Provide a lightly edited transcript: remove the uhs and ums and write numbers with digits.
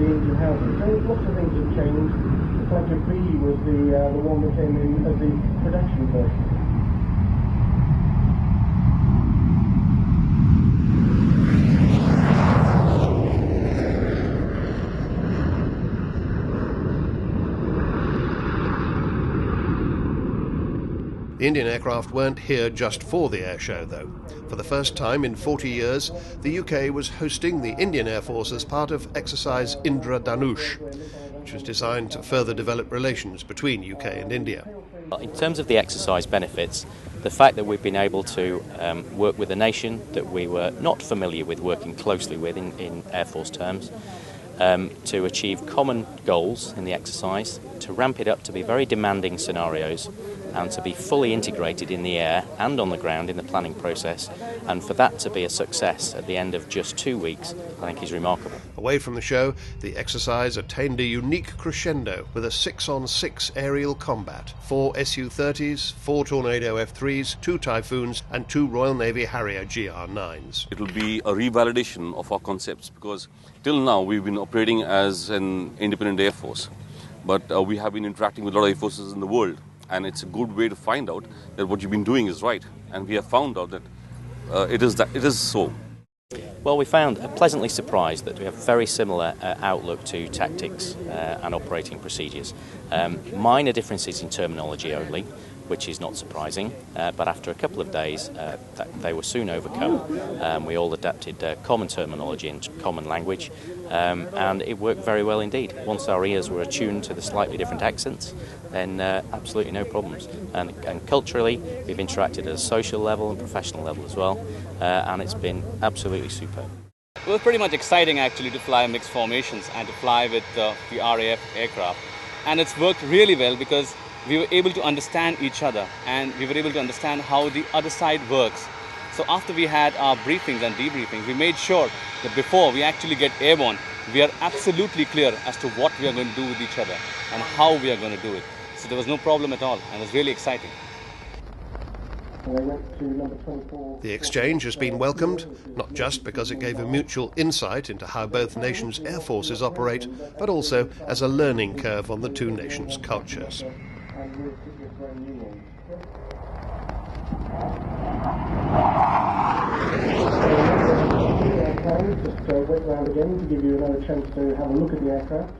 engine housing. So lots of things have changed. The Collective B was the one that came in as the production version. The Indian aircraft weren't here just for the airshow, though. For the first time in 40 years, the UK was hosting the Indian Air Force as part of exercise Indra Danush, which was designed to further develop relations between UK and India. In terms of the exercise benefits, the fact that we've been able to work with a nation that we were not familiar with working closely with in Air Force terms, to achieve common goals in the exercise, to ramp it up to be very demanding scenarios, and to be fully integrated in the air and on the ground in the planning process, and for that to be a success at the end of just 2 weeks, I think is remarkable. Away from the show, the exercise attained a unique crescendo with a 6-on-6 aerial combat. 4 Su-30s, 4 Tornado F-3s, 2 Typhoons and 2 Royal Navy Harrier GR-9s. It will be a revalidation of our concepts, because till now we've been operating as an independent air force, but we have been interacting with a lot of air forces in the world. And it's a good way to find out that what you've been doing is right. And we have found out that it is so. Well, we found pleasantly surprised that we have very similar outlook to tactics and operating procedures. Minor differences in terminology only, which is not surprising, but after a couple of days they were soon overcome. We all adapted common terminology and common language, and it worked very well indeed. Once our ears were attuned to the slightly different accents, then absolutely no problems. And culturally, we've interacted at a social level and professional level as well, and it's been absolutely superb. It was pretty much exciting actually to fly mixed formations and to fly with the RAF aircraft, and it's worked really well because we were able to understand each other and we were able to understand how the other side works. So after we had our briefings and debriefings, we made sure that before we actually get airborne, we are absolutely clear as to what we are going to do with each other and how we are going to do it. So there was no problem at all, and it was really exciting. The exchange has been welcomed, not just because it gave a mutual insight into how both nations' air forces operate, but also as a learning curve on the two nations' cultures. Just wait around again to give you another chance to have a look at the aircraft.